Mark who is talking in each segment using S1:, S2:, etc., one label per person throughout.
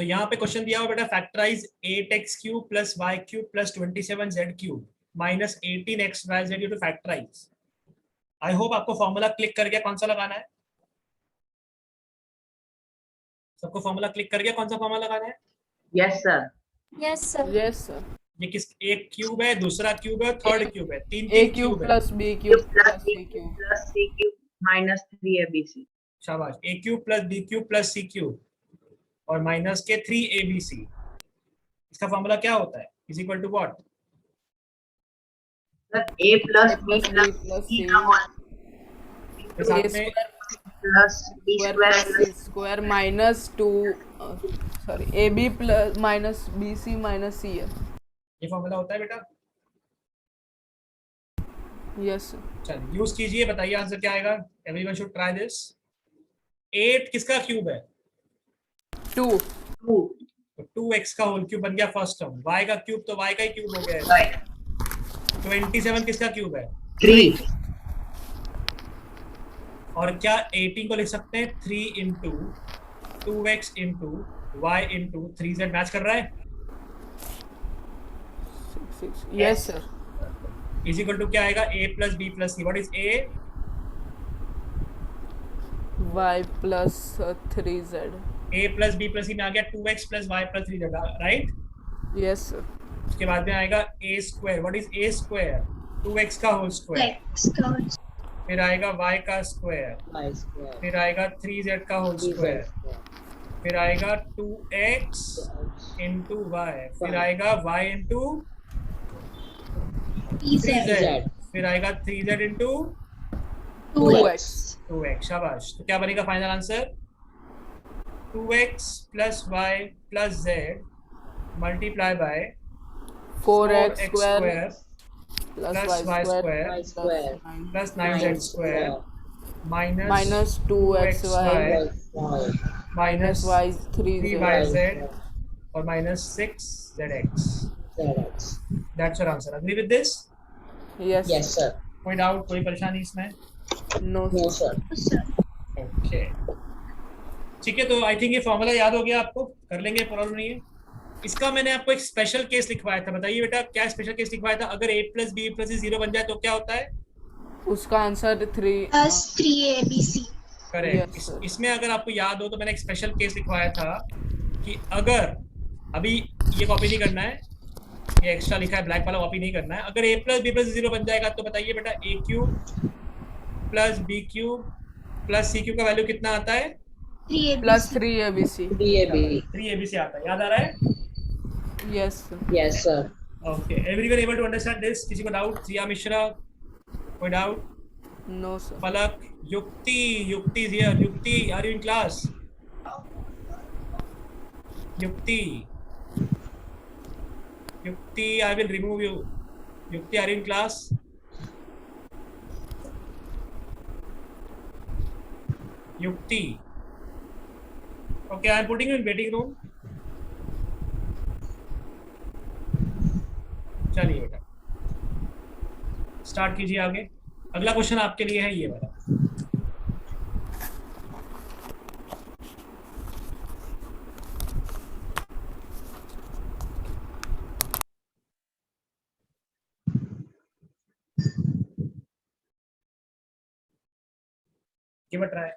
S1: सो यहाँ पे क्वेश्चन दिया हुआ बेटा, factorise 8x³ plus y³ plus 27z³ minus 18xyz to factorise. I hope आपको फॉर्मूला क्लिक कर गया कौन सा लगाना है। सबको फॉर्मूला क्लिक कर गया कौन सा फॉर्मूला लगाना है?
S2: Yes sir.
S3: Yes sir.
S4: Yes sir.
S1: ये किस, एक क्यूब है, दूसरा क्यूब है, थर्ड क्यूब है, तीन
S4: ए
S1: तीन
S4: क्यूब
S1: क्यूब है।
S4: Plus B cube
S2: plus
S4: plus
S2: B
S4: C
S2: cube
S4: cube
S2: plus C cube minus 3abc।
S1: शाबाश। ए cube plus B cube plus C cube और माइनस के 3abc। इसका फॉर्मूला क्या होता है? Is equal to what?
S2: Sir a plus b
S4: plus
S2: plus
S4: plus
S2: c
S4: सी
S2: का whole
S1: के साथ में
S2: plus b
S4: square
S2: square
S4: plus C square minus 2 sorry A B plus minus B C minus सी है।
S1: ये फॉर्मूला होता है बेटा।
S4: Yes sir.
S1: चलिए यूज कीजिए, बताइए आंसर क्या आएगा। Everyone should try this. 8 किसका क्यूब है?
S4: 2
S2: 2
S1: तो 2x का होल क्यूब बन गया फर्स्ट टर्म। y का क्यूब तो y का ही क्यूब हो गया।
S2: राइट
S1: 27 किसका क्यूब है?
S2: 3
S1: और क्या 18 को लिख सकते हैं 3 into 2x into y into 3z। Match कर रहा है?
S4: Yes sir.
S1: Is equal to क्या आएगा? a plus b plus c. What is a?
S4: y plus 3z।
S1: a plus b plus c में आ गया 2x plus Y plus 3z, right.
S4: Yes sir.
S1: उसके बाद में आएगा a square. What is a square? 2x का whole square. फिर आएगा y का स्क्वायर। फिर आएगा 3z का होल स्क्वायर। फिर आएगा 2x इंटू वाई। फिर आएगा y इंटू 3z। फिर आएगा 3z इंटू
S4: 2x
S1: 2x। शाबाश। तो क्या बनेगा final answer? 2x plus Y plus z multiply by
S4: 4x
S1: x
S4: square
S1: plus
S4: plus
S1: y
S4: y
S1: square
S4: square
S1: plus 9z square minus
S4: minus 2xy
S1: minus
S4: y 3z
S1: 3yz और minus 6zx। That's your answer. Agree with this?
S4: Yes sir.
S1: कोई doubt, कोई परेशानी इसमें?
S4: No sir.
S1: Okay ठीक है। तो I think ये formula याद हो गया आपको, कर लेंगे, प्रॉब्लम नहीं है। इसका मैंने आपको एक स्पेशल केस लिखवाया था। बताइए बेटा क्या स्पेशल केस लिखवाया था? अगर a प्लस बी प्लस 0 बन जाए तो क्या होता है?
S4: उसका answer 3
S3: 3abc।
S1: Correct.
S4: Yes, sir.
S1: इसमें अगर आपको याद हो तो मैंने एक स्पेशल केस लिखवाया था कि अगर, अभी ये कॉपी नहीं करना है, ये एक्स्ट्रा लिखा है ब्लैक वाला, कॉपी नहीं करना है। अगर a प्लस बी प्लस 0 बन जाएगा तो बताइए बेटा a cube plus B cube plus C cube का वैल्यू कितना आता है?
S4: Plus 3abc।
S1: 3abc आता है। याद आ रहा है?
S4: Yes sir.
S1: Okay everyone able to understand this? किसी को डाउट? जिया मिश्रा कोई डाउट?
S4: No sir.
S1: पलक? युक्ति, युक्ति is here. युक्ति आर यू इन क्लास? युक्ति, युक्ति आई विल रिमूव यू। युक्ति आर यू इन क्लास? युक्ति okay I am putting you in waiting room. चलिए बेटा स्टार्ट कीजिए आगे। अगला क्वेश्चन आपके लिए है ये वाला। give a try।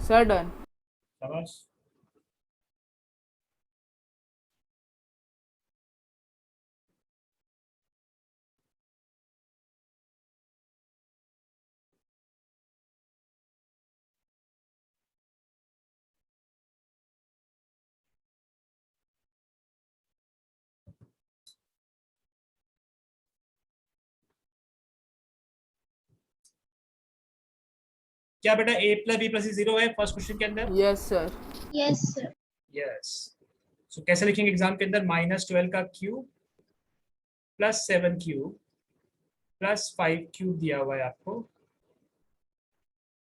S4: Sir done.
S1: शाबाश. क्या बेटा a plus b plus c 0 है फर्स्ट क्वेश्चन के अंदर?
S4: Yes sir.
S3: Yes, sir.
S1: Yes. So कैसे लिखेंगे एग्जाम के अंदर? -12 का cube plus 7 cube plus 5 cube दिया हुआ है आपको.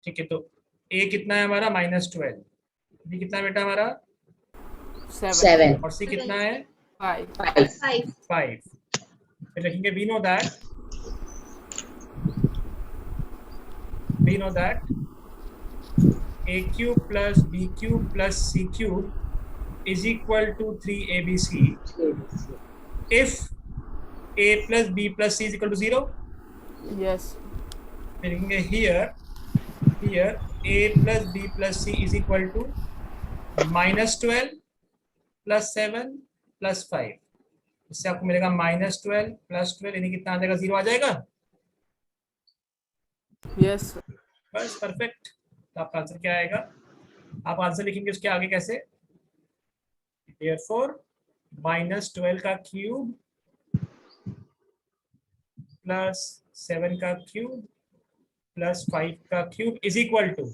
S1: ठीक है, तो a कितना है हमारा? -12. b कितना है बेटा हमारा?
S4: 7.
S1: और c कितना है?
S4: 5.
S3: 5.
S1: 5. फिर लिखेंगे we know that a cube plus b cube plus c cube is equal to 3abc if a plus b plus c is equal to 0.
S4: Yes.
S1: फिर लिखेंगे here a plus b plus c is equal to -12 plus 7 plus 5. इससे आपको मिलेगा -12 plus 12 यानी कितना आ जाएगा? 0 आ जाएगा.
S4: Yes sir.
S1: बस परफेक्ट. तो आपका आंसर क्या आएगा? आप आंसर लिखेंगे उसके आगे कैसे? Therefore -12 का क्यूब प्लस 7 का क्यूब प्लस 5 का cube is equal to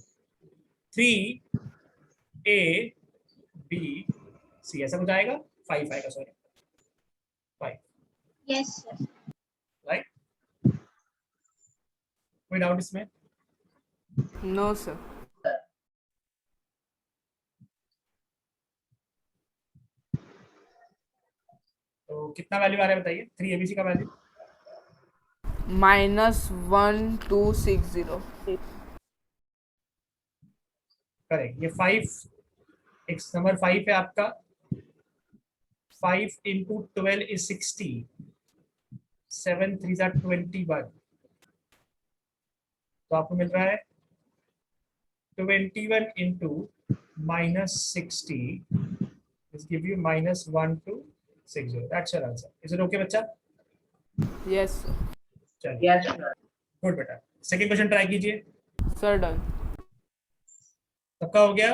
S1: 3abc. ऐसा कुछ आएगा? 5 आएगा, सॉरी 5.
S3: Yes, sir.
S1: राइट. कोई डाउट इसमें?
S4: No sir.
S1: तो कितना वैल्यू आ रहा है बताइए? 3abc का वैल्यू
S4: -1260.
S1: करेक्ट. ये 5 एक नंबर 5 है आपका. 5 into 12 is 60. 7 3s are 21. तो आपको मिल रहा है 21 into -60 is give you -1260. That's your answer. Is it okay बच्चा?
S4: Yes sir.
S1: चलिए
S2: Yes, sir.
S1: गुड बेटा. सेकंड क्वेश्चन ट्राई कीजिए.
S4: Sir done.
S1: सबका हो गया?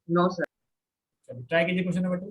S2: No, sir.
S1: चलिए ट्राई कीजिए question number 2.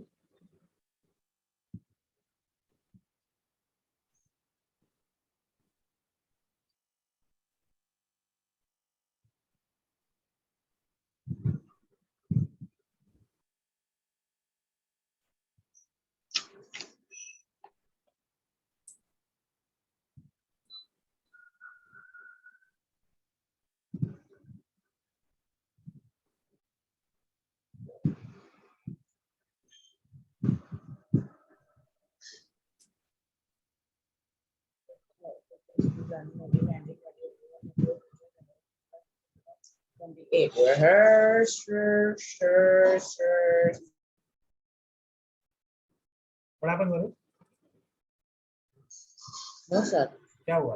S1: What happened, Varun?
S2: No, sir.
S1: क्या हुआ?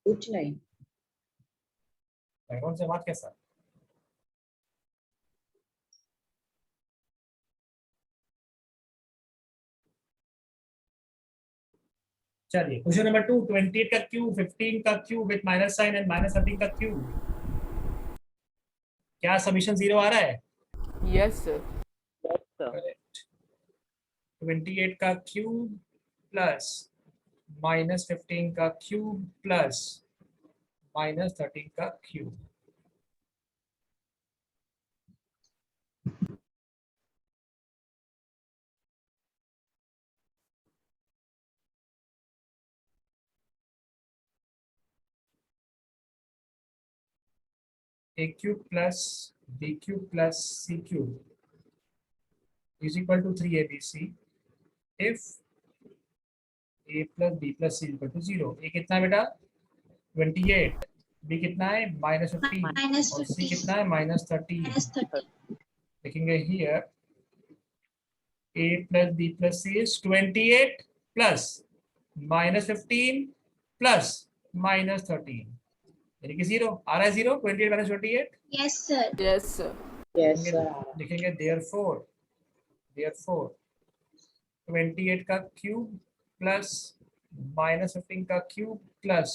S2: कुछ नहीं.
S1: बैकग्राउंड से आवाज कैसा? चलिए क्वेश्चन नंबर 2. 28 का क्यूब 15 का cube with minus sign and -13 का क्यूब. क्या समीशन 0 आ रहा है?
S4: Yes sir.
S1: करेक्ट. 28 का क्यूब प्लस -15 का क्यूब प्लस -13 का cube. a cube plus b cube plus c cube is equal to 3abc if a plus b plus c is equal to 0. a कितना है बेटा? 28. b कितना है? -15. और c कितना है? -13.
S3: -30.
S1: लिखेंगे here a plus b plus c is 28 plus -15 plus -13. यानी कि 0 आ रहा है 0 28 minus 28
S3: Yes, sir.
S4: yes sir,
S2: Yes, sir.
S1: लिखेंगे therefore 28 का क्यूब प्लस माइनस 15 का क्यूब प्लस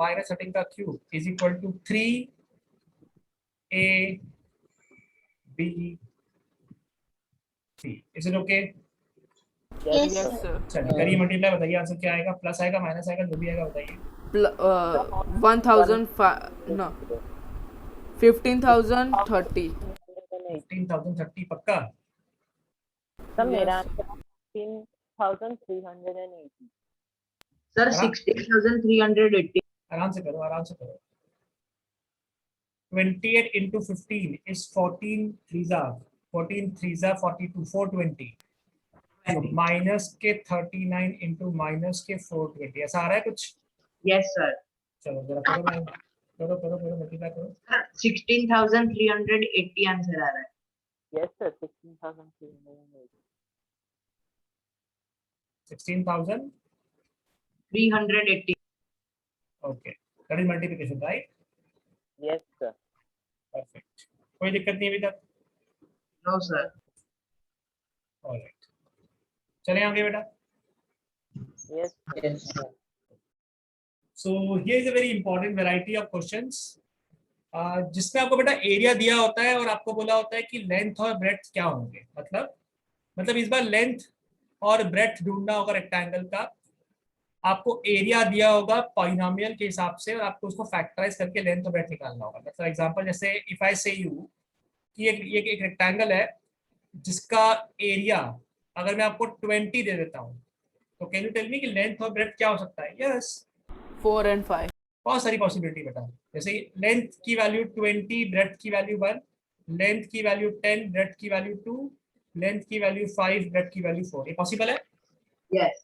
S1: माइनस 13 का cube is equal to 3ABC। Is it okay?
S3: Yes,
S4: yes
S3: sir.
S4: sir.
S1: चलिए करिए मल्टीप्लाई, बताइए आंसर क्या आएगा, प्लस आएगा माइनस आएगा जो भी आएगा बताइए।
S4: 1005 no 15,030
S1: 15,030 पक्का?
S5: सर मेरा
S4: yes
S5: आंसर 16,380।
S2: Sir, 16,380.
S1: आराम से करो, आराम से करो। 28 into 15 is 14 3 42 420 माइनस के 39 into माइनस के 420 ऐसा आ रहा है कुछ?
S2: Yes, sir.
S1: चलो जरा करो मल्टीप्लाई करो।
S2: Sir, 16,380 आंसर आ रहा है।
S5: Yes sir 16,380।
S1: 16,000
S2: 380.
S1: Okay, that is multiplication right?
S5: Yes sir.
S1: Perfect, कोई दिक्कत नहीं अभी तक?
S2: No, sir.
S1: ऑलराइट, चलें आगे बेटा।
S5: Yes
S2: Yes, sir.
S1: So here is a very important variety of questions जिसमें आपको बेटा एरिया दिया होता है और आपको बोला होता है कि लेंथ और ब्रेड्थ क्या होंगे। मतलब इस बार लेंथ और ब्रेड्थ ढूंढना होगा रेक्टेंगल का। आपको एरिया दिया होगा पॉलिनोमियल के हिसाब से और आपको उसको फैक्टराइज करके लेंथ और ब्रेड्थ निकालना होगा। मतलब एग्जांपल जैसे इफ आई से यू कि एक रेक्टेंगल है जिसका एरिया अगर मैं आपको 20 दे देता हूँ तो कैन यू टेल मी कि लेंथ और ब्रेड्थ क्या हो सकता है? यस
S4: 4 and 5
S1: बहुत सारी पॉसिबिलिटी बेटा, जैसे लेंथ की वैल्यू 20, ब्रेड्थ की वैल्यू 1, लेंथ की वैल्यू 10, ब्रेड्थ की वैल्यू 2, लेंथ की वैल्यू 5, ब्रेड्थ की वैल्यू 4। ये पॉसिबल है?
S2: Yes.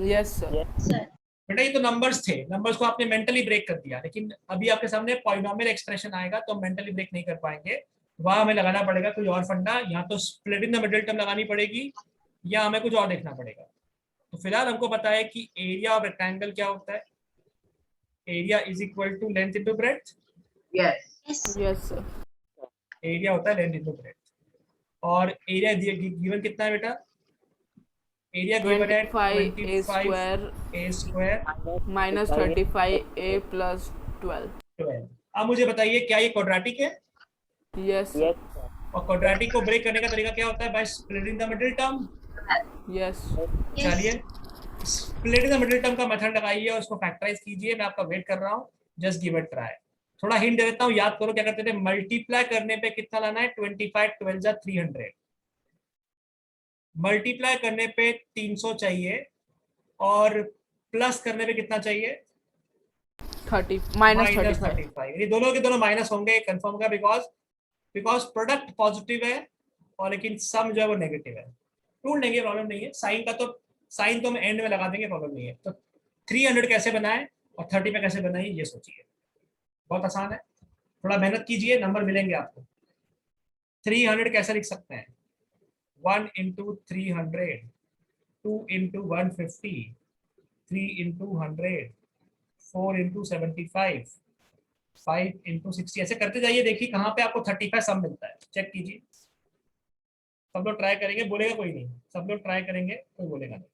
S4: yes sir,
S3: Sir.
S1: बेटा ये तो नंबर्स थे, नंबर्स को आपने मेंटली ब्रेक कर दिया, लेकिन अभी आपके सामने पॉलिनोमियल एक्सप्रेशन आएगा तो मेंटली ब्रेक नहीं कर पाएंगे। वहां हमें लगाना पड़ेगा कोई और फंडा, यहाँ तो split in the middle term लगानी पड़ेगी या हमें कुछ और देखना पड़ेगा। तो फिलहाल हमको पता है कि एरिया ऑफ रेक्टेंगल क्या होता है, area is equal to length into breadth.
S2: Yes.
S3: Yes.
S4: yes sir,
S1: area होता है लेंथ इंटू ब्रेड्थ और एरिया गिवन कितना है बेटा? एरिया गिवन है
S4: 25 a square minus 35a plus 12
S1: 12। अब मुझे बताइए क्या ये क्वाड्रेटिक है?
S4: yes sir,
S5: yes sir.
S1: और क्वाड्रेटिक को ब्रेक करने का तरीका क्या होता है? By splitting the middle term.
S4: yes
S1: चलिए स्प्लिटिंग द मिडिल टर्म का मेथड लगाइए और उसको फैक्टराइज कीजिए। मैं आपका वेट कर रहा हूँ, जस्ट गिव इट ट्राई। थोड़ा हिंट दे देता हूँ, याद करो क्या करते थे, मल्टीप्लाई करने पे कितना लाना है? 25 12 जा 300, मल्टीप्लाई करने पे 300 चाहिए और प्लस करने पे कितना चाहिए?
S4: 30 minus
S1: माइनस
S4: 35
S1: 35। ये दोनों के दोनों माइनस होंगे, कंफर्म होगा, बिकॉज प्रोडक्ट पॉजिटिव है और लेकिन सम जो है वो नेगेटिव है। ढूंढ लेंगे, प्रॉब्लम नहीं है। साइन तो हम एंड में लगा देंगे, प्रॉब्लम नहीं है। तो 300 कैसे बनाए और 30 पे कैसे बनाइए ये सोचिए, बहुत आसान है। थोड़ा मेहनत कीजिए, नंबर मिलेंगे आपको। 300 कैसे लिख सकते हैं? 1 into 300, 2 into 150, 3 into 100, 4 into 75, 5 into 60, ऐसे करते जाइए। देखिए कहाँ पे आपको 35 सम मिलता है, चेक कीजिए। सब लोग ट्राई करेंगे, बोलेगा कोई नहीं, सब लोग ट्राई करेंगे, कोई बोलेगा नहीं।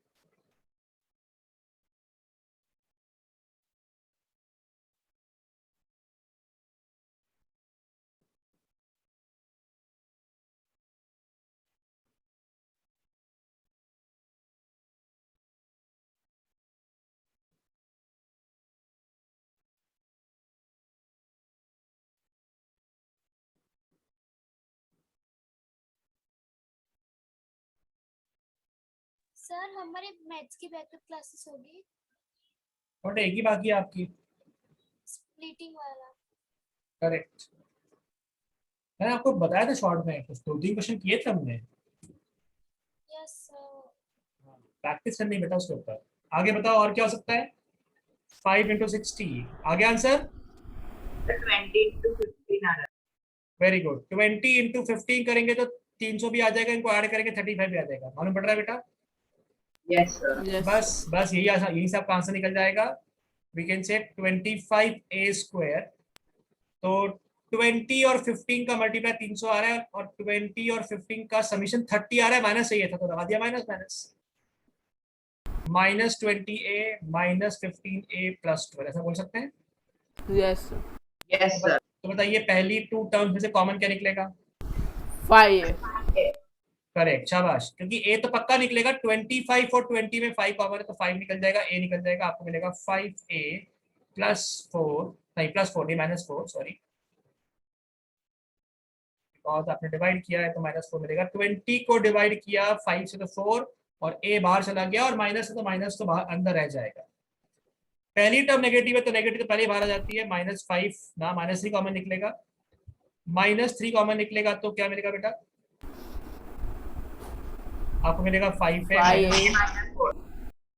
S3: सर हमारे मैथ्स की बैकअप क्लासेस होगी,
S1: बट एक ही बाकी है आपकी,
S3: स्प्लिटिंग वाला।
S1: करेक्ट। मैंने आपको बताया था शॉर्ट में, कुछ 2-3 क्वेश्चन किए थे हमने,
S3: यस सर।
S1: प्रैक्टिस करनी बेटा उसके ऊपर। आगे बताओ और क्या हो सकता है? 5 into 60, आगे आंसर
S2: 20 into 15 आ रहा है।
S1: Very good. 20 into 15 करेंगे तो 300 भी आ जाएगा, इनको ऐड करेंगे 35 भी आ जाएगा। मालूम पड़ रहा है बेटा?
S2: Yes, sir.
S4: yes
S1: बस यही से आपका आंसर निकल जाएगा। We can say 25a square. तो 20 और 15 का मल्टीप्लाई 300 आ रहा है, और 20 और 15 का समीशन 30 आ रहा है, माइनस चाहिए था तो लगा दिया minus minus -20a minus 15a plus 12, ऐसा बोल सकते हैं।
S4: Yes
S2: Yes, sir.
S1: तो बताइए पहली 2 टर्म्स में से कॉमन क्या निकलेगा?
S4: 5a।
S1: करेक्ट, शाबाश, क्योंकि a तो पक्का निकलेगा। 25 और 20 में 5 कॉमन है तो 5 निकल जाएगा, a निकल जाएगा, आपको मिलेगा 5a प्लस 4, नहीं प्लस 4 नहीं -4 सॉरी, और आपने डिवाइड किया है तो -4 मिलेगा। 20 को डिवाइड किया 5 से तो 4, और a बाहर चला गया, और माइनस है तो माइनस तो बाहर अंदर रह जाएगा। पहली टर्म नेगेटिव है तो नेगेटिव तो पहले ही बाहर आ जाती है, -5 ना -3 कॉमन निकलेगा, -3 कॉमन निकलेगा तो क्या मिलेगा बेटा? आपको मिलेगा 5a,
S4: 5a।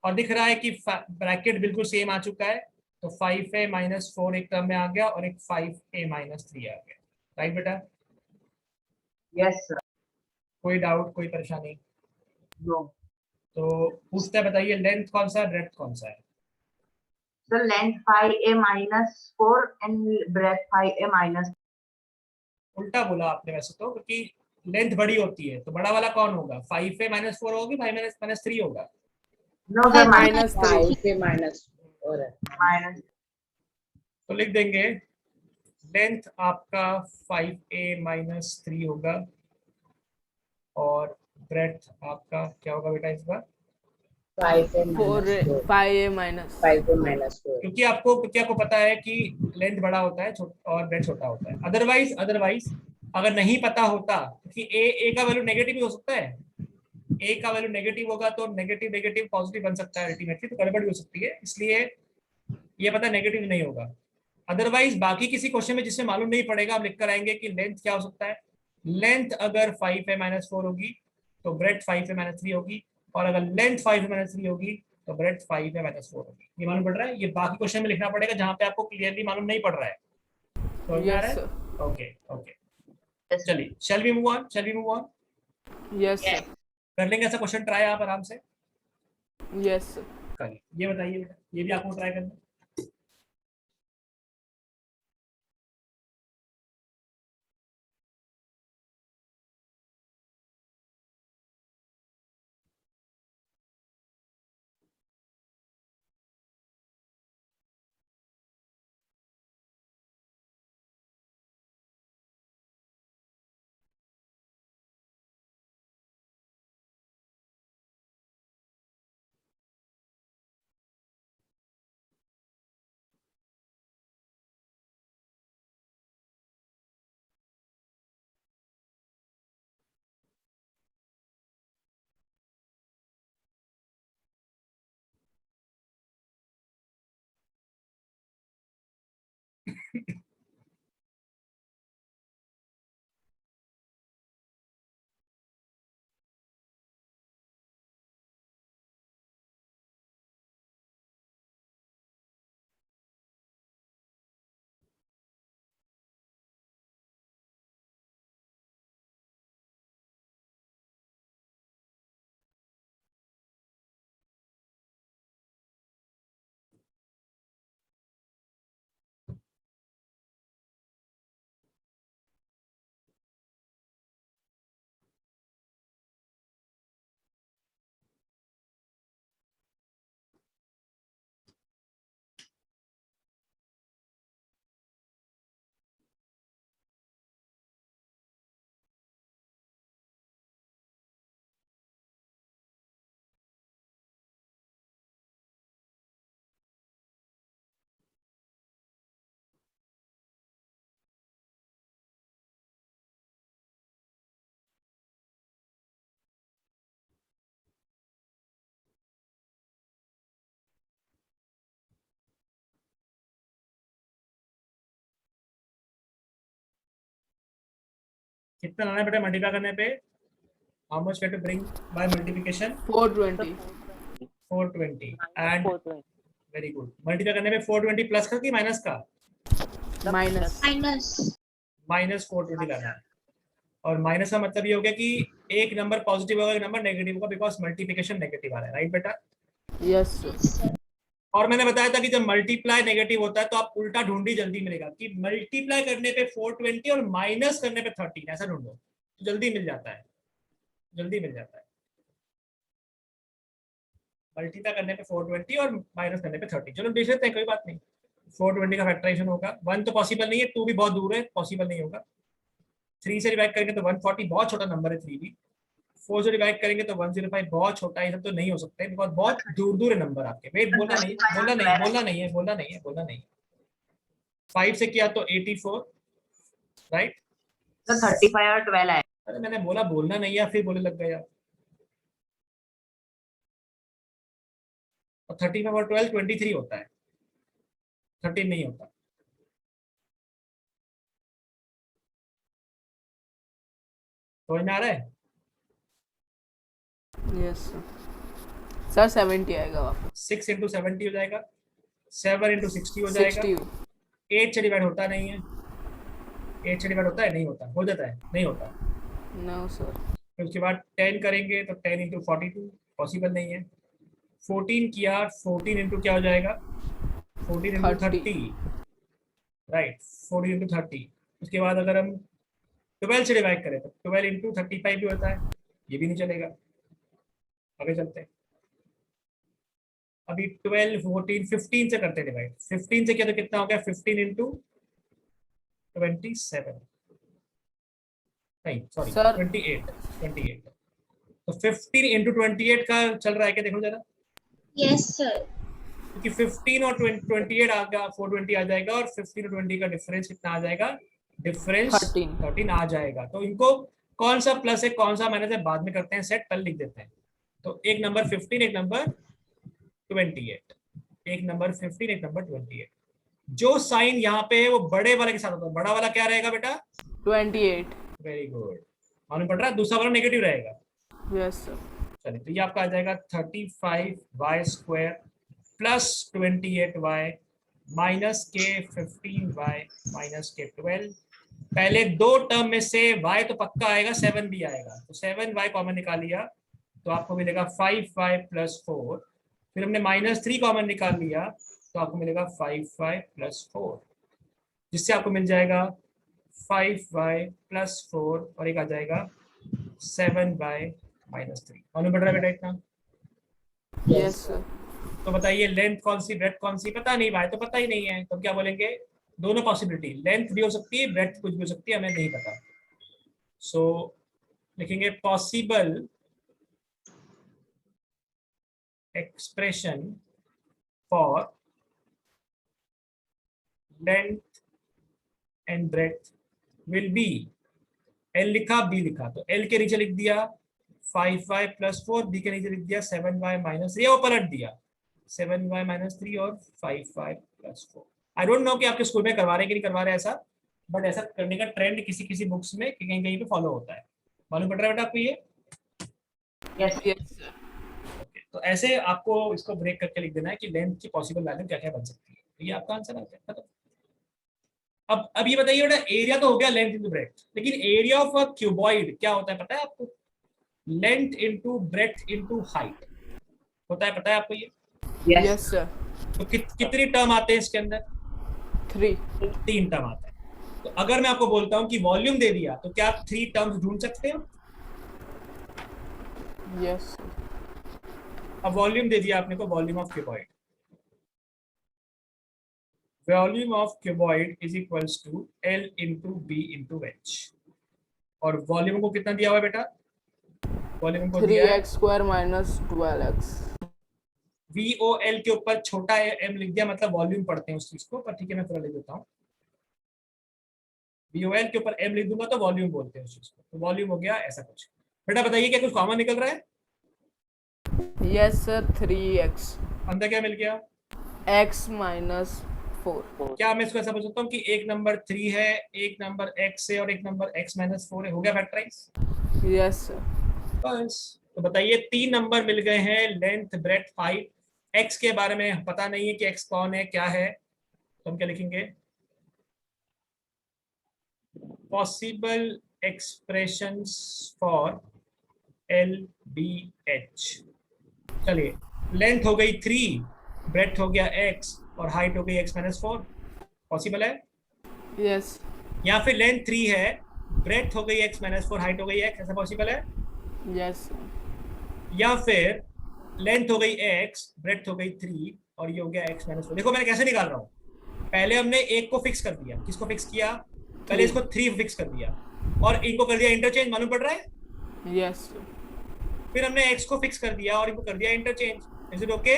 S1: और दिख रहा है कि ब्रैकेट बिल्कुल सेम आ चुका है, तो 5a -4 एक टर्म में आ गया और एक 5a -3 आ गया। राइट बेटा?
S2: Yes, sir.
S1: कोई डाउट, कोई परेशानी?
S2: No.
S1: तो पूछते हैं, बताइए लेंथ कौन सा है, ब्रेड्थ कौन सा है?
S2: So length 5a minus 4 and breadth 5a minus.
S1: उल्टा बोला आपने वैसे तो, क्योंकि लेंथ बड़ी होती है तो बड़ा वाला कौन होगा? 5a -4 होगी, 5 -3 होगा?
S2: No, sir.
S4: -3।
S5: 5a minus 4 है।
S2: Minus.
S1: तो लिख देंगे लेंथ आपका 5a -3 होगा, और ब्रेड्थ आपका क्या होगा बेटा इस बार?
S5: 5a minus 4।
S4: 5a minus
S5: 5a minus 4।
S1: क्योंकि आपको पता है कि लेंथ बड़ा होता है और ब्रेड्थ छोटा होता है। अदरवाइज अगर नहीं पता होता, क्योंकि a का वैल्यू नेगेटिव भी हो सकता है, a का वैल्यू नेगेटिव होगा तो नेगेटिव नेगेटिव पॉजिटिव बन सकता है अल्टीमेटली, तो गड़बड़ भी हो सकती है, इसलिए ये पता नेगेटिव नहीं होगा। अदरवाइज बाकी किसी क्वेश्चन में जिसमें मालूम नहीं पड़ेगा, आप लिख कर आएंगे कि लेंथ क्या हो सकता है। लेंथ अगर 5a -4 होगी तो ब्रेड्थ 5a -3 होगी, और अगर लेंथ 5a -3 होगी तो ब्रेड्थ 5a -4 होगी। ये मालूम पड़ रहा है? ये बाकी क्वेश्चन में लिखना पड़ेगा जहां पे आपको क्लियरली मालूम नहीं पड़ रहा है। तो
S4: यस
S1: ओके ओके, चलिए shall we move on?
S4: Yes
S1: कर लेंगे ऐसा क्वेश्चन ट्राई आप आराम से?
S4: यस
S1: करिए, ये बताइए बेटा, ये भी आपको ट्राई करना है। कितना लाना है बेटा मल्टीप्लाई करने पे? How much to bring by multiplication?
S4: 420।
S1: 420 and
S5: 420।
S1: Very good. Multiply करने पे 420 प्लस का कि माइनस का?
S4: माइनस
S1: -420 लाना है, और माइनस का मतलब ये हो गया कि एक नंबर पॉजिटिव होगा, एक नंबर नेगेटिव होगा, बिकॉज मल्टीप्लिकेशन नेगेटिव आ रहा है। राइट बेटा?
S4: यस
S1: और मैंने बताया था कि जब मल्टीप्लाई नेगेटिव होता है तो आप उल्टा ढूंढी जल्दी मिलेगा कि मल्टीप्लाई करने पे 420 और माइनस करने पे 13, ऐसा ढूंढो तो जल्दी मिल जाता है, जल्दी मिल जाता है। मल्टीप्लाई करने पे 420 और माइनस करने पे 13, चलो देख लेते हैं, कोई बात नहीं। 420 का फैक्टराइजेशन होगा, 1 तो पॉसिबल नहीं है, 2 भी बहुत दूर है, पॉसिबल नहीं होगा। 3 से डिवाइड करेंगे तो 140, बहुत छोटा नंबर है 3 भी। 4 से डिवाइड करेंगे तो 105, बहुत छोटा है, ये सब तो नहीं हो सकता है, बिकॉज बहुत दूर दूर है नंबर आपके। वेट, बोलना नहीं बोलना नहीं बोलना नहीं है बोलना नहीं है बोलना नहीं। 5 से किया तो 84, राइट?
S2: तो 35 और 12 है।
S1: अरे मैंने बोला बोलना नहीं है, फिर बोले लग गया। और 35 और 12 23 होता है, 13 नहीं होता। समझ में आ रहा है?
S4: यस सर 70 आएगा वापस।
S1: 6 इंटू 70 हो जाएगा, 7 इंटू 60 हो जाएगा।
S4: 60
S1: 8 से डिवाइड होता नहीं है, 8 से डिवाइड होता है, नहीं होता, हो जाता है, नहीं होता।
S4: No sir.
S1: फिर उसके बाद 10 करेंगे तो 10 इंटू 42, पॉसिबल नहीं है। 14 किया, 14 इंटू क्या हो जाएगा, 14 इंटू 30, राइट, 14 इंटू 30। उसके बाद अगर हम 12 से डिवाइड करें तो 12 इंटू 35 भी होता है, ये भी नहीं चलेगा। आगे चलते हैं, अभी 12, 14, 15 से करते हैं डिवाइड। 15 से किया तो कितना हो गया, 15 इंटू 27, नहीं सॉरी 28। तो 15 इंटू 28 का चल रहा है क्या, देखो जरा।
S3: Yes sir.
S1: क्योंकि 15 और 28 आ गया, 420 आ जाएगा, और 15 और 20 का डिफरेंस कितना आ जाएगा, डिफरेंस 13 आ जाएगा। तो इनको कौन सा प्लस है कौन सा माइनस है बाद में करते हैं सेट, कल लिख देते हैं। तो एक नंबर 15, एक नंबर 28, एक नंबर 15, एक नंबर 28। जो साइन यहाँ पे है वो बड़े वाले के साथ होता है, बड़ा वाला क्या रहेगा बेटा,
S4: 28।
S1: वेरी गुड, मालूम पड़ रहा है, दूसरा वाला नेगेटिव रहेगा।
S4: Yes sir.
S1: चलिए, तो ये आपका आ जाएगा 35y² प्लस 28y माइनस के 15y माइनस के 12। पहले दो टर्म में से y तो पक्का आएगा, 7 भी आएगा, तो 7y कॉमन निकाल लिया तो आपको मिलेगा 5y प्लस 4। फिर हमने -3 कॉमन निकाल लिया तो आपको मिलेगा 5y प्लस 4, जिससे आपको मिल जाएगा 5y प्लस 4 और एक आ जाएगा 7y माइनस 3। मालूम पड़ रहा है बेटा इतना?
S4: Yes sir.
S1: तो बताइए लेंथ कौन सी, ब्रेथ कौन सी, पता नहीं भाई, तो पता ही नहीं है, तो क्या बोलेंगे, दोनों पॉसिबिलिटी, लेंथ भी हो सकती है, ब्रेथ कुछ भी हो सकती है, हमें नहीं पता। सो लिखेंगे possible expression for length and breadth will be, L लिखा, बी लिखा, तो एल के नीचे लिख दिया 5y प्लस 4, बी के नीचे लिख दिया 7y माइनस 3, वो पलट दिया 7y माइनस 3 और 5y plus 4। I don't know कि आपके स्कूल में करवा रहे कि नहीं करवा रहे ऐसा, बट ऐसा करने का ट्रेंड किसी किसी बुक्स में कहीं कहीं पे फॉलो होता है। मालूम पड़ रहा है बेटा आपको ये?
S2: यस
S4: यस
S1: ओके, तो ऐसे आपको इसको ब्रेक करके लिख देना है कि लेंथ की पॉसिबल वैल्यू क्या क्या बन सकती है। तो ये आपका आंसर आ गया। मतलब अब ये बताइए बेटा, एरिया तो हो गया लेंथ इंटू ब्रेथ, लेकिन एरिया ऑफ अ क्यूबॉइड क्या होता है पता है आपको? Length into breadth into height होता है, पता है आपको ये?
S4: Yes sir.
S1: तो कितनी टर्म आते हैं इसके अंदर? 3 टर्म आते हैं। तो अगर मैं आपको बोलता हूं कि वॉल्यूम दे दिया तो क्या आप 3 टर्म्स ढूंढ सकते हो?
S4: यस।
S1: अब वॉल्यूम दे दिया आपने को, volume of cuboid, volume of cuboid is equals to L into B into H. और वॉल्यूम को कितना दिया हुआ है बेटा? वॉल्यूम को दिया है
S4: 3x² माइनस 12x।
S1: VOL के ऊपर छोटा m लिख दिया, मतलब वॉल्यूम पढ़ते हैं उस चीज को, पर ठीक है मैं थोड़ा लिख देता हूँ। VOL के ऊपर m लिख दूंगा तो वॉल्यूम बोलते हैं उस चीज को, तो वॉल्यूम हो गया ऐसा कुछ। बेटा बताइए क्या कुछ कॉमन निकल रहा है?
S4: Yes sir 3x।
S1: अंदर क्या मिल गया?
S4: x minus 4।
S1: क्या मैं इसको ऐसा बोल सकता हूँ कि एक नंबर 3 है, एक नंबर x है और एक नंबर x माइनस 4 है, हो गया फैक्टराइज?
S4: Yes sir.
S1: बस। तो बताइए 3 नंबर मिल गए हैं, लेंथ ब्रेथ हाइट, x के बारे में पता नहीं है कि x कौन है क्या है, तो हम क्या लिखेंगे? Possible expressions for LBH। चलिए, लेंथ हो गई 3, ब्रेथ हो गया x और हाइट हो गई x माइनस 4, पॉसिबल है?
S4: यस
S1: या फिर लेंथ 3 है, ब्रेथ हो गई x माइनस 4, हाइट हो गई x, ऐसा पॉसिबल है?
S4: यस
S1: या फिर लेंथ हो गई x, ब्रेथ हो गई 3 और ये हो गया x माइनस 4। देखो मैंने कैसे निकाल रहा हूँ, पहले हमने एक को फिक्स कर दिया, किसको फिक्स किया? पहले इसको 3 फिक्स कर दिया और इनको कर दिया इंटरचेंज, मालूम पड़ रहा है?
S4: यस
S1: फिर हमने x को फिक्स कर दिया और इनको कर दिया interchange, is it okay?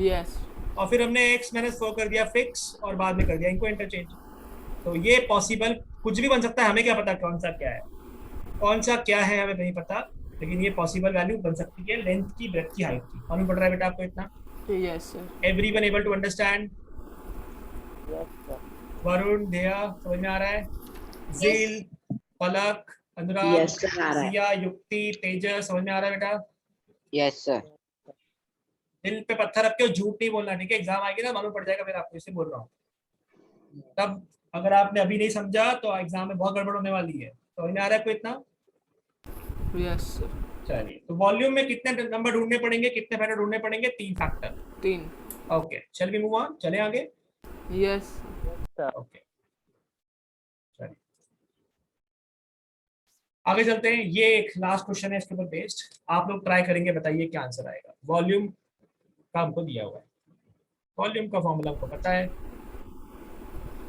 S4: Yes
S1: और फिर हमने x माइनस 4 कर दिया फिक्स और बाद में कर दिया इनको इंटरचेंज। तो ये पॉसिबल कुछ भी बन सकता है, हमें क्या पता कौन सा क्या है, कौन सा क्या है हमें नहीं पता, लेकिन ये पॉसिबल वैल्यू बन सकती है लेंथ की, ब्रेथ की, हाइट की। मालूम पड़ रहा है बेटा आपको इतना?
S4: Yes sir
S1: everyone able to understand?
S5: Yes, sir.
S1: Varun, Daya, समझ में आ रहा है? जील, पलक, अनुराग,
S5: Yes, sir, आ रहा है।
S1: सिया, युक्ति, तेजस, समझ में आ रहा है बेटा?
S5: Yes, sir.
S1: दिल पे पत्थर रख के झूठ नहीं बोलना, ठीक है? एग्जाम आएगी ना मालूम पड़ जाएगा फिर आपको, इससे बोल रहा हूँ। तब अगर आपने अभी नहीं समझा तो एग्जाम में बहुत गड़बड़ होने वाली है। समझ में आ रहा है आपको इतना?
S4: यस सर
S1: चलिए, तो वॉल्यूम में कितने नंबर ढूंढने पड़ेंगे, कितने फैक्टर ढूंढने पड़ेंगे? 3 फैक्टर।
S4: 3
S1: ओके, चल वी मूव ऑन, चले आगे।
S4: यस
S1: ओके, चलिए आगे चलते हैं। ये एक लास्ट क्वेश्चन है इसके ऊपर बेस्ड, आप लोग ट्राई करेंगे, बताइए क्या आंसर आएगा। वॉल्यूम का हमको दिया हुआ है, वॉल्यूम का फॉर्मूला हमको पता है,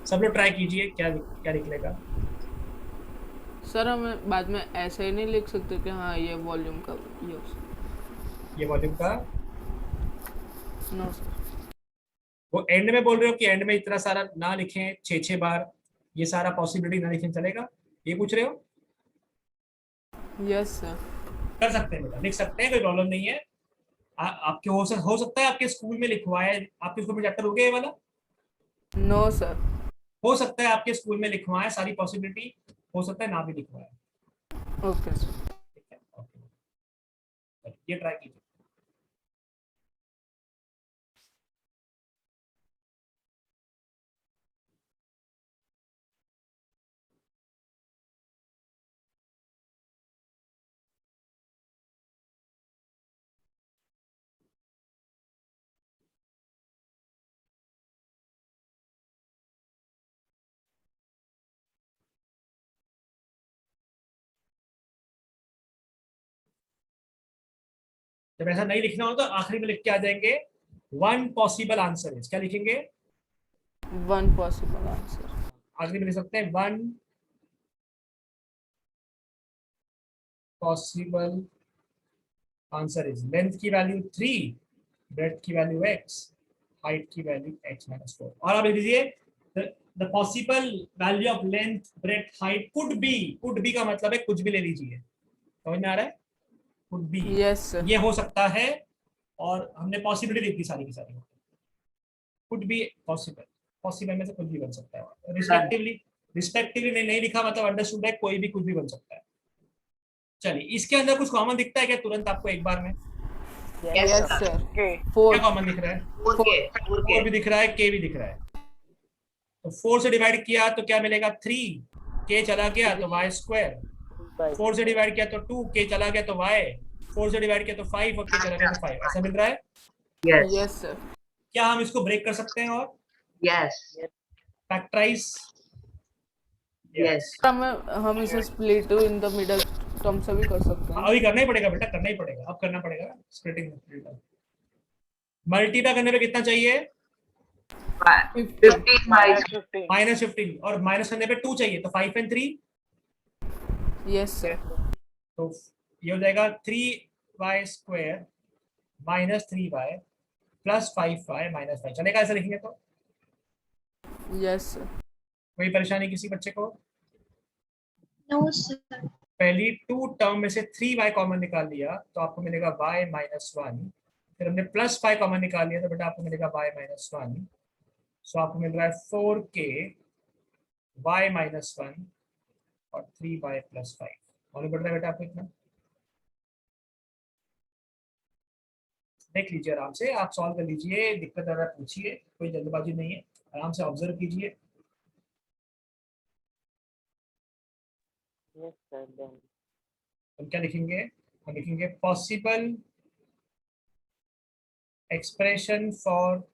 S1: सब लोग ट्राई कीजिए, क्या क्या निकलेगा।
S4: सर हमें बाद में ऐसे ही नहीं लिख सकते कि हाँ ये वॉल्यूम का यूज?
S1: ये वॉल्यूम का,
S4: नो सर
S1: वो एंड में बोल रहे हो कि एंड में इतना सारा ना लिखें 6 बार, ये सारा पॉसिबिलिटी ना लिखें, चलेगा? ये पूछ रहे हो?
S4: यस सर
S1: कर सकते हैं बेटा, लिख सकते हैं, कोई प्रॉब्लम नहीं है। आपके हो सकता है आपके स्कूल में लिखवाए, आपके स्कूल में चैप्टर हो गया ये वाला?
S4: नो सर
S1: हो सकता है आपके स्कूल में लिखवाए, सारी पॉसिबिलिटी, हो सकता है ना भी लिखवाए,
S4: ओके सर
S1: ठीक है? ओके, ये ट्राई कीजिए। जब ऐसा नहीं लिखना हो तो आखिरी में लिख के आ जाएंगे, वन पॉसिबल आंसर इज, क्या लिखेंगे?
S4: 1 पॉसिबल आंसर
S1: आखिरी में लिख सकते हैं, one possible answer is length की वैल्यू 3, ब्रेथ की वैल्यू x, हाइट की वैल्यू x माइनस 4। और आप लिख दीजिए the possible value of length, breadth, height could be का मतलब है कुछ भी ले लीजिए, समझ में आ रहा है? कुड बी,
S4: यस सर
S1: ये हो सकता है, और हमने पॉसिबिलिटी लिख दी सारी की सारी, कुड बी पॉसिबल, पॉसिबल में से कुछ भी बन सकता है, रिस्पेक्टिवली, रिस्पेक्टिवली नहीं लिखा मतलब अंडरस्टूड है, कोई भी कुछ भी बन सकता है। चलिए, इसके अंदर कुछ कॉमन दिखता है क्या तुरंत आपको एक बार में?
S5: Yes,
S4: yes
S5: sir.
S4: सर
S1: क्या
S4: 4
S1: कॉमन दिख रहा है? 4 भी दिख रहा है, k भी दिख रहा है। तो 4 से डिवाइड किया तो क्या मिलेगा? 3, k चला गया तो y स्क्वायर, 4 से डिवाइड किया तो 2, k चला गया तो y, 4 से डिवाइड किया तो 5 और k चला गया तो 5, ऐसा मिल रहा है।
S2: Yes.
S4: यस सर
S1: क्या हम इसको ब्रेक कर सकते हैं और
S2: Yes.
S1: फैक्टराइज?
S2: Yes.
S4: हम इसे split in the middle term से भी कर सकते हैं।
S1: अभी करना ही पड़ेगा बेटा, करना ही पड़ेगा, अब करना पड़ेगा स्प्लिटिंग। मल्टीप्लाई करने पे कितना चाहिए?
S2: 15 by
S1: -15, और माइनस करने पे 2 चाहिए, तो 5 and 3,
S4: यस सर
S1: तो ये हो जाएगा 3y square minus 3y plus 5y minus 5, चलेगा ऐसा लिखेंगे तो?
S4: यस सर
S1: कोई परेशानी किसी बच्चे को?
S3: No sir.
S1: पहली 2 टर्म में से 3y कॉमन निकाल लिया तो आपको मिलेगा y माइनस 1, फिर हमने प्लस 5 कॉमन निकाल लिया तो बेटा आपको मिलेगा y माइनस 1, सो आपको मिल रहा है 4k y माइनस 1 और 3y प्लस 5। मालूम पड़ रहा है बेटा आपको इतना? देख लीजिए आराम से, आप सॉल्व कर लीजिए, दिक्कत ज़्यादा पूछिए, कोई जल्दबाजी नहीं है, आराम से ऑब्जर्व कीजिए।
S5: Yes, sir. Then.
S1: हम क्या लिखेंगे? हम लिखेंगे पॉसिबल expression for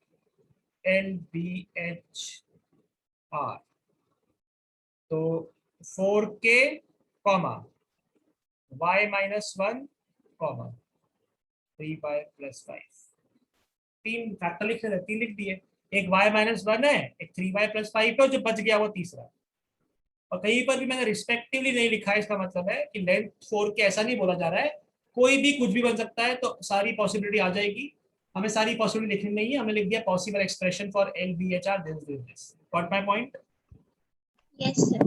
S1: LBHR. तो 4k comma y minus 1 comma 3y plus 5, तीन फैक्टर लिख रहे, तीन लिख दिए, एक y minus 1 है, एक 3y plus 5 है, जो बच गया वो तीसरा। और कहीं पर भी मैंने रिस्पेक्टिवली नहीं लिखा है, इसका मतलब है कि लेंथ 4 के ऐसा नहीं बोला जा रहा है, कोई भी कुछ भी बन सकता है, तो सारी पॉसिबिलिटी आ जाएगी। हमें सारी पॉसिबिलिटी लिखनी नहीं है, हमें लिख दिया possible expression for LBHR this. Got my point?
S3: Yes sir.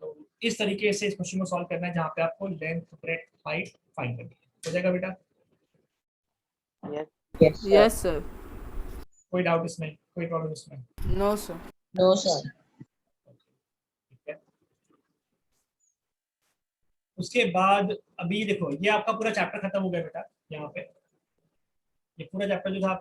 S1: तो इस तरीके से इस क्वेश्चन को सॉल्व करना है, जहाँ पे आपको लेंथ, ब्रेड्थ, हाइट फाइंड करनी है। हो जाएगा बेटा?
S4: Yes sir.
S1: कोई डाउट इसमें, कोई प्रॉब्लम इसमें?
S4: No sir.
S5: No, sir.
S1: ठीक है। उसके बाद अभी देखो, ये आपका पूरा चैप्टर खत्म हो गया बेटा। यहाँ पे ये पूरा चैप्टर जो था